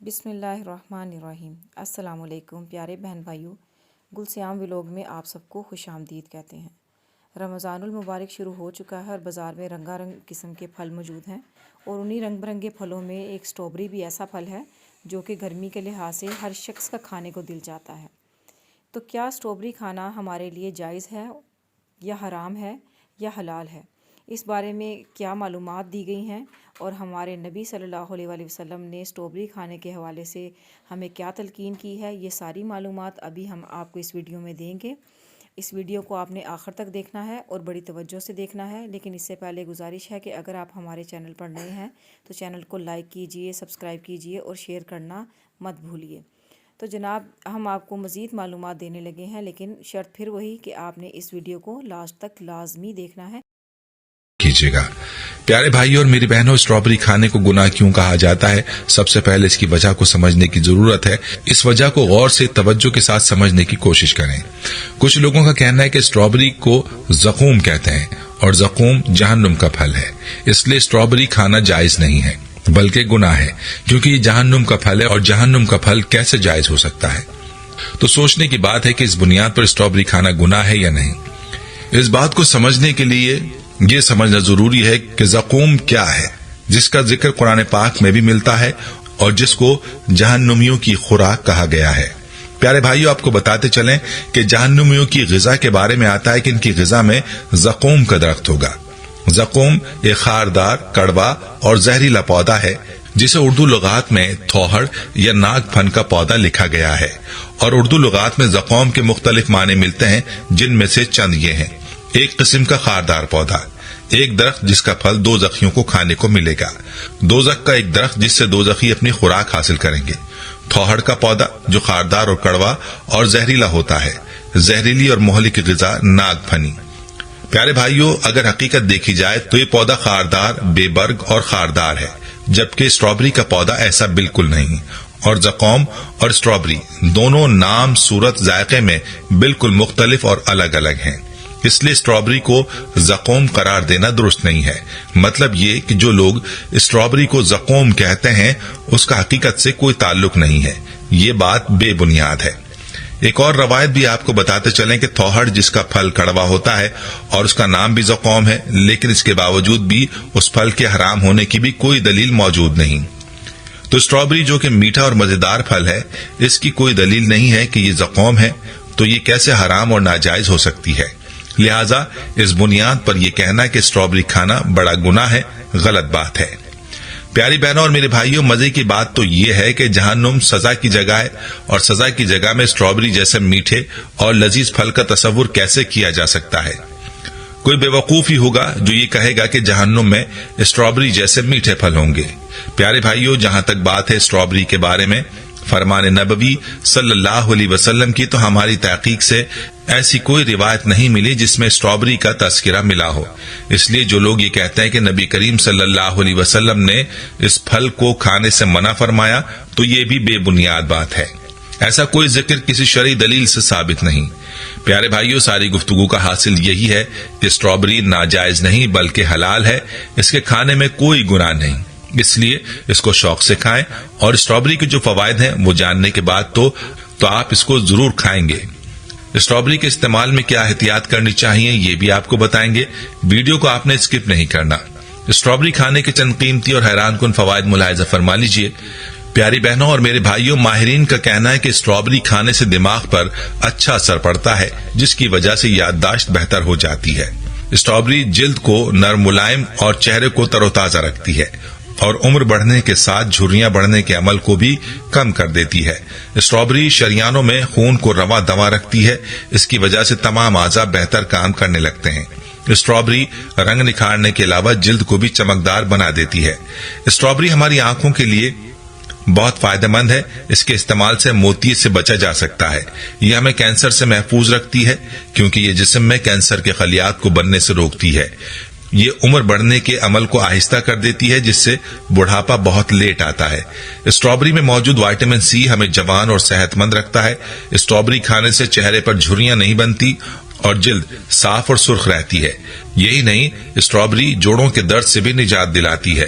بسم اللہ الرحمن الرحیم۔ السلام علیکم پیارے بہن بھائیوں، گلسیام ولاگ میں آپ سب کو خوش آمدید کہتے ہیں۔ رمضان المبارک شروع ہو چکا ہے اور بازار میں رنگا رنگ قسم کے پھل موجود ہیں، اور انہی رنگ برنگے پھلوں میں ایک اسٹرابری بھی ایسا پھل ہے جو کہ گرمی کے لحاظ سے ہر شخص کا کھانے کو دل چاہتا ہے۔ تو کیا اسٹرابری کھانا ہمارے لیے جائز ہے یا حرام ہے یا حلال ہے؟ اس بارے میں کیا معلومات دی گئی ہیں، اور ہمارے نبی صلی اللہ علیہ وآلہ وسلم نے اسٹرابری کھانے کے حوالے سے ہمیں کیا تلقین کی ہے، یہ ساری معلومات ابھی ہم آپ کو اس ویڈیو میں دیں گے۔ اس ویڈیو کو آپ نے آخر تک دیکھنا ہے اور بڑی توجہ سے دیکھنا ہے، لیکن اس سے پہلے گزارش ہے کہ اگر آپ ہمارے چینل پر نئے ہیں تو چینل کو لائک کیجئے، سبسکرائب کیجئے اور شیئر کرنا مت بھولیے۔ تو جناب، ہم آپ کو مزید معلومات دینے لگے ہیں، لیکن شرط پھر وہی کہ آپ نے اس ویڈیو کو لاسٹ تک لازمی دیکھنا ہے کیجیے گا۔ پیارے بھائی اور میری بہنوں، اسٹرابری کھانے کو گناہ کیوں کہا جاتا ہے؟ سب سے پہلے اس کی وجہ کو سمجھنے کی ضرورت ہے۔ اس وجہ کو غور سے توجہ کے ساتھ سمجھنے کی کوشش کریں۔ کچھ لوگوں کا کہنا ہے کہ اسٹرابری کو زقوم کہتے ہیں، اور زقوم جہنم کا پھل ہے، اس لیے اسٹرابری کھانا جائز نہیں ہے بلکہ گناہ ہے، کیونکہ یہ جہنم کا پھل ہے، اور جہنم کا پھل کیسے جائز ہو سکتا ہے؟ تو سوچنے کی بات ہے کہ اس بنیاد پر اسٹرابری کھانا گناہ ہے یا نہیں۔ اس بات کو سمجھنے کے لیے یہ سمجھنا ضروری ہے کہ زقوم کیا ہے، جس کا ذکر قرآن پاک میں بھی ملتا ہے اور جس کو جہنمیوں کی خوراک کہا گیا ہے۔ پیارے بھائیوں، آپ کو بتاتے چلیں کہ جہنمیوں کی غذا کے بارے میں آتا ہے کہ ان کی غذا میں زقوم کا درخت ہوگا۔ زقوم ایک خاردار، کڑوا اور زہریلا پودا ہے، جسے اردو لغات میں تھوہڑ یا ناگ پھن کا پودا لکھا گیا ہے، اور اردو لغات میں زقوم کے مختلف معنی ملتے ہیں، جن میں سے چند یہ ہیں۔ ایک قسم کا خاردار پودا، ایک درخت جس کا پھل دوزخیوں کو کھانے کو ملے گا۔ دوزخ کا ایک درخت جس سے دوزخی اپنی خوراک حاصل کریں گے۔ تھوہڑ کا پودا جو خاردار اور کڑوا اور زہریلا ہوتا ہے۔ زہریلی اور مہلک غذا ناگ پھنی۔ پیارے بھائیوں، اگر حقیقت دیکھی جائے تو یہ پودا خاردار، بے برگ اور خاردار ہے، جبکہ اسٹرابری کا پودا ایسا بالکل نہیں، اور زقوم اور اسٹرابری دونوں نام، صورت، ذائقے میں بالکل مختلف اور الگ الگ ہیں۔ اس لیے اسٹرابری کو زقوم قرار دینا درست نہیں ہے۔ مطلب یہ کہ جو لوگ اسٹرابری کو زقوم کہتے ہیں اس کا حقیقت سے کوئی تعلق نہیں ہے۔ یہ بات بے بنیاد ہے۔ ایک اور روایت بھی آپ کو بتاتے چلیں کہ تھوہڑ جس کا پھل کڑوا ہوتا ہے اور اس کا نام بھی زقوم ہے، لیکن اس کے باوجود بھی اس پھل کے حرام ہونے کی بھی کوئی دلیل موجود نہیں۔ تو اسٹرابری جو کہ میٹھا اور مزیدار پھل ہے، اس کی کوئی دلیل نہیں ہے کہ یہ زقوم ہے، تو یہ کیسے حرام اور ناجائز ہو سکتی ہے؟ لہذا اس بنیاد پر یہ کہنا کہ اسٹرابری کھانا بڑا گناہ ہے، غلط بات ہے۔ پیاری بہنوں اور میرے بھائیوں، مزے کی بات تو یہ ہے کہ جہنم سزا کی جگہ ہے، اور سزا کی جگہ میں اسٹرابری جیسے میٹھے اور لذیذ پھل کا تصور کیسے کیا جا سکتا ہے؟ کوئی بے وقوف ہی ہوگا جو یہ کہے گا کہ جہنم میں اسٹرابری جیسے میٹھے پھل ہوں گے۔ پیارے بھائیوں، جہاں تک بات ہے اسٹرابری کے بارے میں فرمان نبوی صلی اللہ علیہ وسلم کی، تو ہماری تحقیق سے ایسی کوئی روایت نہیں ملی جس میں اسٹرابری کا تذکرہ ملا ہو۔ اس لیے جو لوگ یہ کہتے ہیں کہ نبی کریم صلی اللہ علیہ وسلم نے اس پھل کو کھانے سے منع فرمایا، تو یہ بھی بے بنیاد بات ہے۔ ایسا کوئی ذکر کسی شرعی دلیل سے ثابت نہیں۔ پیارے بھائیوں، ساری گفتگو کا حاصل یہی ہے کہ اسٹرابری ناجائز نہیں بلکہ حلال ہے، اس کے کھانے میں کوئی گناہ نہیں، اس لیے اس کو شوق سے کھائیں، اور اسٹرابری کے جو فوائد ہیں وہ جاننے کے بعد تو آپ اس کو ضرور کھائیں گے۔ اسٹرابری کے استعمال میں کیا احتیاط کرنی چاہیے یہ بھی آپ کو بتائیں گے، ویڈیو کو آپ نے اسکپ نہیں کرنا۔ اسٹرابری کھانے کے چند قیمتی اور حیران کن فوائد ملاحظہ فرما لیجئے۔ پیاری بہنوں اور میرے بھائیوں، ماہرین کا کہنا ہے کہ اسٹرابری کھانے سے دماغ پر اچھا اثر پڑتا ہے، جس کی وجہ سے یادداشت بہتر ہو جاتی ہے۔ اسٹرابری جلد کو نرم، ملائم اور چہرے کو تر و تازہ رکھتی ہے، اور عمر بڑھنے کے ساتھ جھریاں بڑھنے کے عمل کو بھی کم کر دیتی ہے۔ اسٹرابری شریانوں میں خون کو رواں دواں رکھتی ہے، اس کی وجہ سے تمام اعضاء بہتر کام کرنے لگتے ہیں۔ اسٹرابری رنگ نکھارنے کے علاوہ جلد کو بھی چمکدار بنا دیتی ہے۔ اسٹرابری ہماری آنکھوں کے لیے بہت فائدہ مند ہے، اس کے استعمال سے موتیے سے بچا جا سکتا ہے۔ یہ ہمیں کینسر سے محفوظ رکھتی ہے، کیونکہ یہ جسم میں کینسر کے خلیات کو بننے سے روکتی ہے۔ یہ عمر بڑھنے کے عمل کو آہستہ کر دیتی ہے، جس سے بڑھاپا بہت لیٹ آتا ہے۔ اسٹرابری میں موجود وائٹامن سی ہمیں جوان اور صحت مند رکھتا ہے۔ اسٹرابری کھانے سے چہرے پر جھریاں نہیں بنتی اور جلد صاف اور سرخ رہتی ہے۔ یہی نہیں، اسٹرابری جوڑوں کے درد سے بھی نجات دلاتی ہے۔